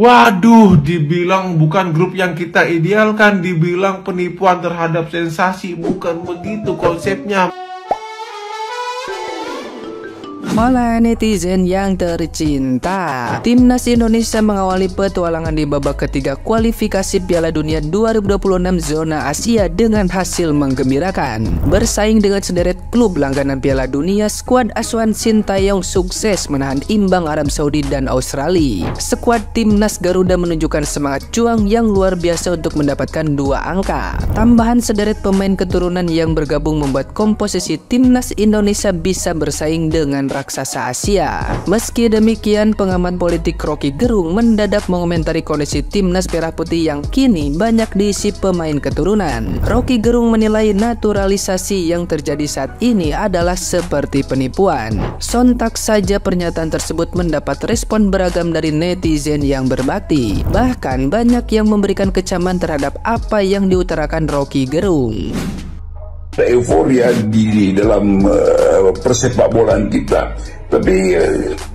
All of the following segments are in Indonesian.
Waduh, dibilang bukan grup yang kita idealkan, dibilang penipuan terhadap sensasi, bukan begitu konsepnya. Malah netizen yang tercinta, Timnas Indonesia mengawali petualangan di babak ketiga kualifikasi Piala Dunia 2026 zona Asia dengan hasil menggembirakan. Bersaing dengan sederet klub langganan Piala Dunia, skuad asuhan Sintayong sukses menahan imbang Arab Saudi dan Australia. Skuad Timnas Garuda menunjukkan semangat juang yang luar biasa untuk mendapatkan 2 angka. Tambahan sederet pemain keturunan yang bergabung membuat komposisi Timnas Indonesia bisa bersaing dengan raksasa Asia. Meski demikian, pengamat politik Rocky Gerung mendadak mengomentari kondisi Timnas Merah Putih yang kini banyak diisi pemain keturunan. Rocky Gerung menilai naturalisasi yang terjadi saat ini adalah seperti penipuan. Sontak saja pernyataan tersebut mendapat respon beragam dari netizen yang berbakti. Bahkan banyak yang memberikan kecaman terhadap apa yang diutarakan Rocky Gerung. Euforia di dalam persepak bolaan kita, tapi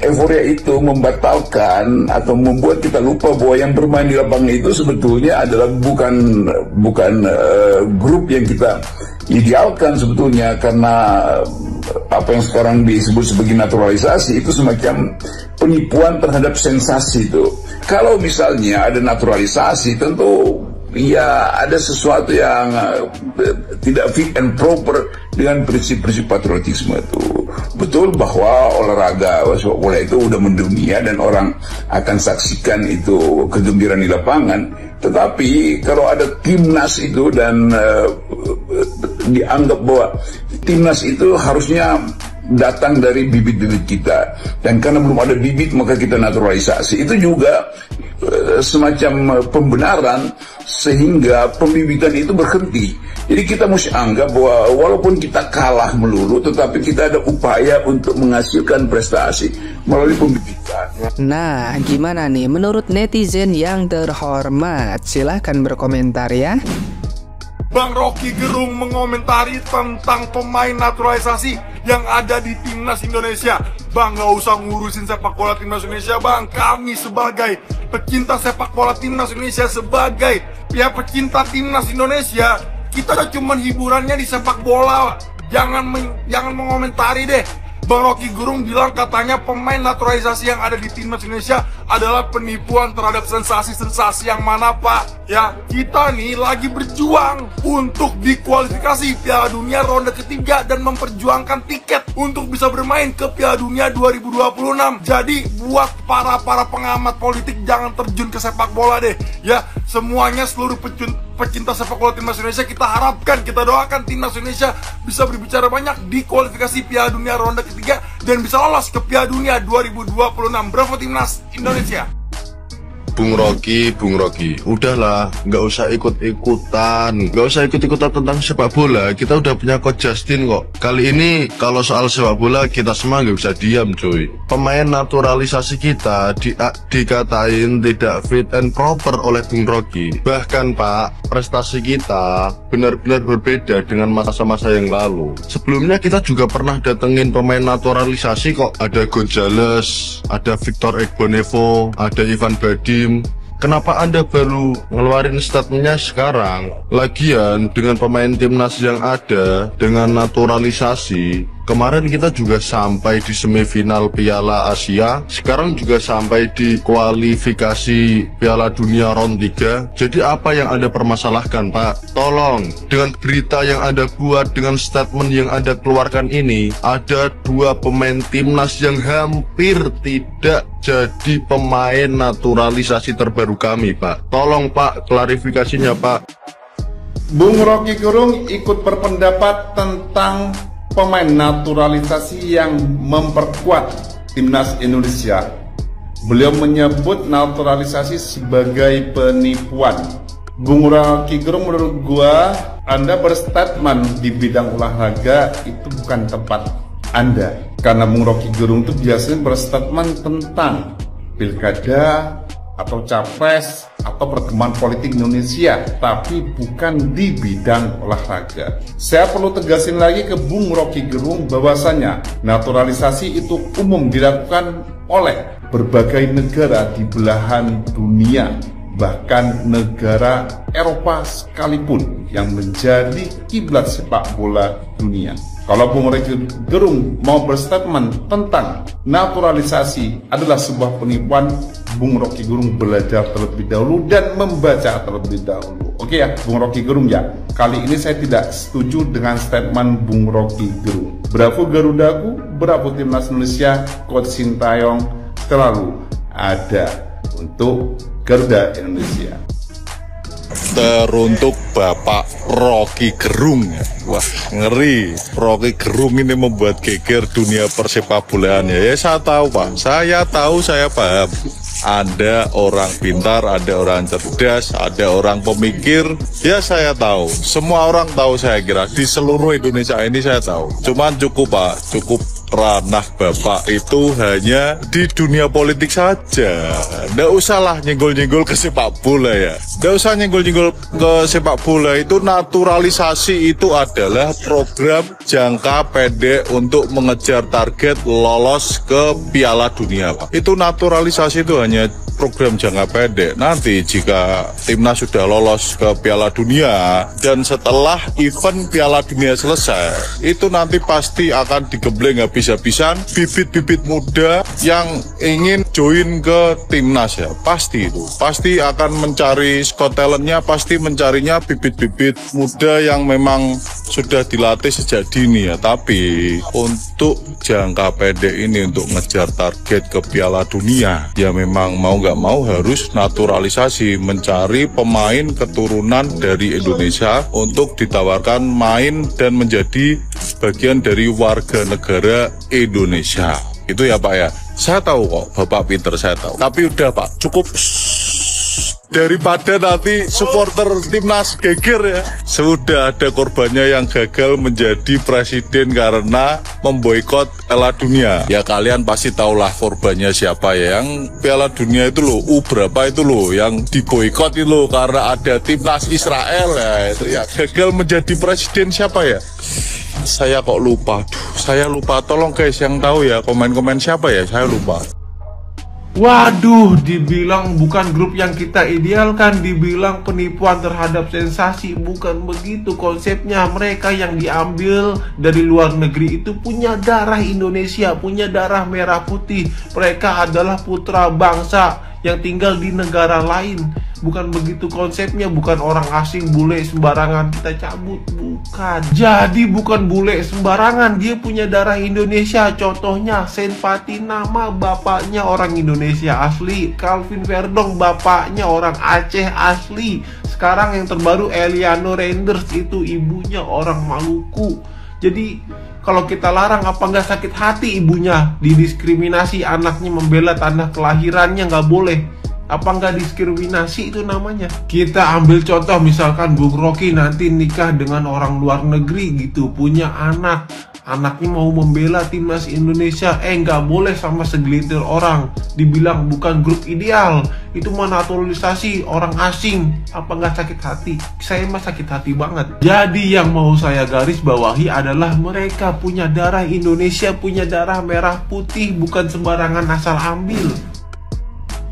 euforia itu membatalkan atau membuat kita lupa bahwa yang bermain di lapangan itu sebetulnya adalah bukan grup yang kita idealkan sebetulnya, karena apa yang sekarang disebut sebagai naturalisasi itu semacam penipuan terhadap sensasi itu. Kalau misalnya ada naturalisasi, tentu ya ada sesuatu yang tidak fit and proper dengan prinsip-prinsip patriotisme itu. Betul bahwa olahraga sepak bola itu udah mendunia dan orang akan saksikan itu kegembiraan di lapangan. Tetapi kalau ada timnas itu dan dianggap bahwa timnas itu harusnya datang dari bibit-bibit kita, dan karena belum ada bibit maka kita naturalisasi, itu juga semacam pembenaran sehingga pembibitan itu berhenti. Jadi kita mesti anggap bahwa walaupun kita kalah melulu, tetapi kita ada upaya untuk menghasilkan prestasi melalui pembibitan. Nah, gimana nih menurut netizen yang terhormat? Silahkan berkomentar ya. Bang Rocky Gerung mengomentari tentang pemain naturalisasi yang ada di Timnas Indonesia. Bang, gak usah ngurusin sepak bola Timnas Indonesia, Bang. Kami sebagai pecinta sepak bola Timnas Indonesia, sebagai pihak pecinta Timnas Indonesia, kita cuma hiburannya di sepak bola. Jangan mengomentari deh. Bang Rocky Gerung bilang katanya pemain naturalisasi yang ada di Timnas Indonesia adalah penipuan terhadap sensasi-sensasi yang mana, Pak? Ya, kita nih lagi berjuang untuk dikualifikasi Piala Dunia ronde ketiga dan memperjuangkan tiket untuk bisa bermain ke Piala Dunia 2026. Jadi buat para pengamat politik jangan terjun ke sepak bola deh. Ya, semuanya seluruh pecinta sepak bola Timnas Indonesia, kita harapkan, kita doakan Timnas Indonesia bisa berbicara banyak di kualifikasi Piala Dunia ronde ketiga dan bisa lolos ke Piala Dunia 2026. Bravo Timnas Indonesia. Bung Rocky, udahlah, nggak usah ikut-ikutan tentang sepak bola. Kita udah punya Coach Justin kok. Kali ini kalau soal sepak bola kita semua nggak bisa diam, cuy. Pemain naturalisasi kita dikatain tidak fit and proper oleh Bung Rocky. Bahkan Pak, prestasi kita benar-benar berbeda dengan masa-masa yang lalu. Sebelumnya kita juga pernah datengin pemain naturalisasi kok. Ada Gonzales, ada Victor Egbonevo, ada Ivan Badim. Kenapa Anda baru ngeluarin statementnya sekarang? Lagian dengan pemain timnas yang ada, dengan naturalisasi, kemarin kita juga sampai di semifinal Piala Asia, sekarang juga sampai di kualifikasi Piala Dunia round 3. Jadi apa yang Anda permasalahkan, Pak? Tolong, dengan berita yang Anda buat, dengan statement yang Anda keluarkan ini, ada 2 pemain timnas yang hampir tidak jadi pemain naturalisasi terbaru kami, Pak. Tolong, Pak, klarifikasinya, Pak. Bung Rocky Gerung ikut berpendapat tentang pemain naturalisasi yang memperkuat Timnas Indonesia. Beliau menyebut naturalisasi sebagai penipuan. Bung Rocky Gerung, menurut gua Anda berstatement di bidang olahraga itu bukan tempat Anda. Karena Bung Rocky Gerung itu biasanya berstatement tentang pilkada atau capres atau perkembangan politik Indonesia, tapi bukan di bidang olahraga. Saya perlu tegasin lagi ke Bung Rocky Gerung bahwasanya naturalisasi itu umum dilakukan oleh berbagai negara di belahan dunia, bahkan negara Eropa sekalipun yang menjadi kiblat sepak bola dunia. Kalau Bung Rocky Gerung mau berstatement tentang naturalisasi adalah sebuah penipuan, Bung Rocky Gerung belajar terlebih dahulu dan membaca terlebih dahulu. Oke ya, Bung Rocky Gerung ya. Kali ini saya tidak setuju dengan statement Bung Rocky Gerung. Bravo Garudaku, bravo Timnas Indonesia, Coach Sintayong selalu ada untuk Garuda Indonesia. Teruntuk Bapak Rocky Gerung. Wah, ngeri. Rocky Gerung ini membuat geger dunia persepak bolaan ya. Saya tahu Pak, saya tahu, saya paham. Ada orang pintar, ada orang cerdas, ada orang pemikir. Ya saya tahu, semua orang tahu, saya kira di seluruh Indonesia ini saya tahu. Cuman cukup Pak, cukup ranah Bapak itu hanya di dunia politik saja. Nggak usahlah nyenggol-nyenggol ke sepak bola ya. Nggak usah nyenggol-nyenggol ke sepak bola. Itu naturalisasi itu adalah program jangka pendek untuk mengejar target lolos ke Piala Dunia Pak. Itu naturalisasi itu hanya program jangka pendek. Nanti jika timnas sudah lolos ke Piala Dunia dan setelah event Piala Dunia selesai, itu nanti pasti akan digembleng habis-habisan bibit-bibit muda yang ingin join ke timnas ya. Pasti itu, pasti akan mencari squad talentnya, pasti mencarinya bibit-bibit muda yang memang sudah dilatih sejak dini ya. Tapi untuk jangka pendek ini, untuk ngejar target ke Piala Dunia, ya memang mau nggak mau harus naturalisasi, mencari pemain keturunan dari Indonesia untuk ditawarkan main dan menjadi bagian dari warga negara Indonesia. Itu ya Pak ya. Saya tahu kok, Bapak pinter, saya tahu. Tapi udah Pak, cukup. Daripada nanti supporter timnas geger ya. Sudah ada korbannya yang gagal menjadi presiden karena memboikot Piala Dunia. Ya kalian pasti tahulah korbannya siapa ya. Yang Piala Dunia itu loh, berapa itu loh yang diboikot itu loh karena ada timnas Israel ya. Itu ya gagal menjadi presiden siapa ya. Saya kok lupa. Saya lupa. Tolong guys yang tahu ya, komen-komen siapa ya, saya lupa. Waduh, dibilang bukan grup yang kita idealkan, dibilang penipuan terhadap sensasi. Bukan begitu konsepnya. Mereka yang diambil dari luar negeri itu punya darah Indonesia, punya darah merah putih. Mereka adalah putra bangsa yang tinggal di negara lain. Bukan begitu konsepnya, bukan orang asing bule sembarangan kita cabut, bukan. Jadi bukan bule sembarangan, dia punya darah Indonesia. Contohnya Sen Pati, nama bapaknya orang Indonesia asli. Calvin Verdong bapaknya orang Aceh asli. Sekarang yang terbaru Eliano Renders itu ibunya orang Maluku. Jadi kalau kita larang, apa nggak sakit hati ibunya didiskriminasi, anaknya membela tanah kelahirannya nggak boleh? Apa nggak diskriminasi itu namanya? Kita ambil contoh misalkan Bung Rocky nanti nikah dengan orang luar negeri gitu, punya anak, anaknya mau membela timnas Indonesia, nggak boleh sama segelintir orang, dibilang bukan grup ideal, itu mah naturalisasi orang asing. Apa nggak sakit hati? Saya mah sakit hati banget. Jadi yang mau saya garis bawahi adalah mereka punya darah Indonesia, punya darah merah putih, bukan sembarangan asal ambil.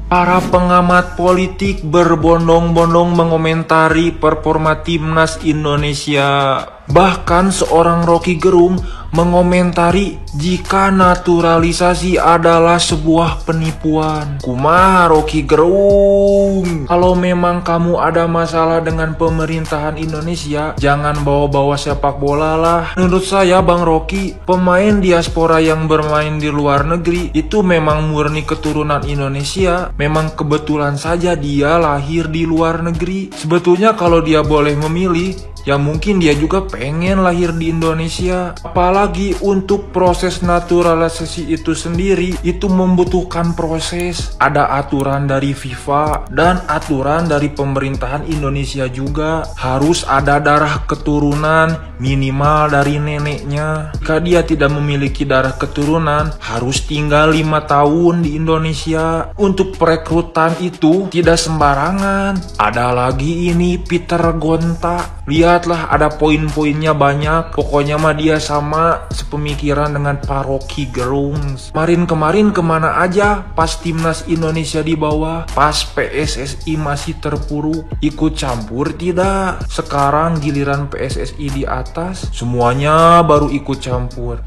Para pengamat politik berbondong-bondong mengomentari performa timnas Indonesia. Bahkan seorang Rocky Gerung mengomentari jika naturalisasi adalah sebuah penipuan. Kumaha Rocky Gerung? Kalau memang kamu ada masalah dengan pemerintahan Indonesia, jangan bawa-bawa sepak bola lah. Menurut saya Bang Rocky, pemain diaspora yang bermain di luar negeri itu memang murni keturunan Indonesia. Memang kebetulan saja dia lahir di luar negeri. Sebetulnya kalau dia boleh memilih, ya mungkin dia juga pengen lahir di Indonesia. Apalagi untuk proses naturalisasi itu sendiri, itu membutuhkan proses. Ada aturan dari FIFA dan aturan dari pemerintahan Indonesia juga. Harus ada darah keturunan minimal dari neneknya. Jika dia tidak memiliki darah keturunan, harus tinggal 5 tahun di Indonesia. Untuk perekrutan itu tidak sembarangan. Ada lagi ini Peter Gonta. Lihat Lihatlah, ada poin-poinnya banyak. Pokoknya mah dia sama sepemikiran dengan Pak Rocky Gerung. Kemarin kemana aja pas timnas Indonesia di bawah, pas PSSI masih terpuruk, ikut campur tidak? Sekarang giliran PSSI di atas, semuanya baru ikut campur.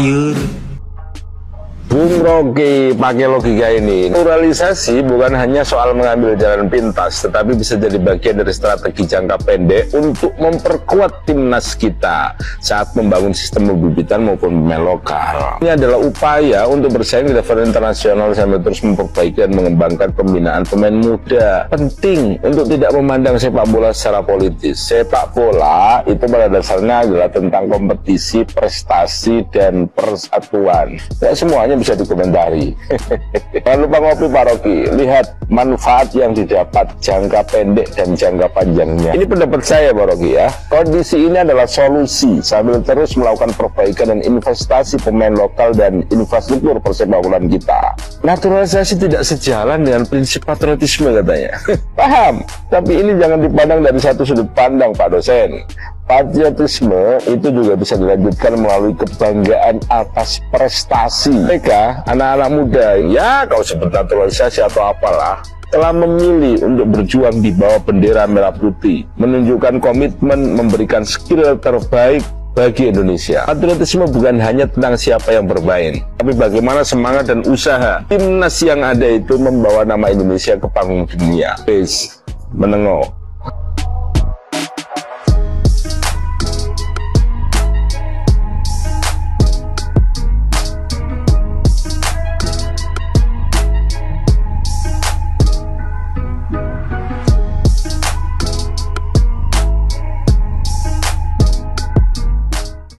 Liur. Bung Rocky pakai logika ini, naturalisasi bukan hanya soal mengambil jalan pintas, tetapi bisa jadi bagian dari strategi jangka pendek untuk memperkuat timnas kita saat membangun sistem pembibitan maupun pemain lokal. Ini adalah upaya untuk bersaing di level internasional sambil terus memperbaiki dan mengembangkan pembinaan pemain muda. Penting untuk tidak memandang sepak bola secara politis. Sepak bola itu pada dasarnya adalah tentang kompetisi, prestasi, dan persatuan. Ya, semuanya bisa dikomentari. Jangan lupa ngopi Pak Rocky, lihat manfaat yang didapat jangka pendek dan jangka panjangnya. Ini pendapat saya Pak Rocky ya. Kondisi ini adalah solusi sambil terus melakukan perbaikan dan investasi pemain lokal dan infrastruktur persepakbolaan kita. Naturalisasi tidak sejalan dengan prinsip patriotisme katanya. Paham, tapi ini jangan dipandang dari satu sudut pandang Pak dosen. Patriotisme itu juga bisa dilanjutkan melalui kebanggaan atas prestasi. Mereka, anak-anak muda, ya kau sebut naturalisasi atau apalah, telah memilih untuk berjuang di bawah bendera merah putih, menunjukkan komitmen memberikan skill terbaik bagi Indonesia. Patriotisme bukan hanya tentang siapa yang bermain, tapi bagaimana semangat dan usaha timnas yang ada itu membawa nama Indonesia ke panggung dunia. Peace, menengok.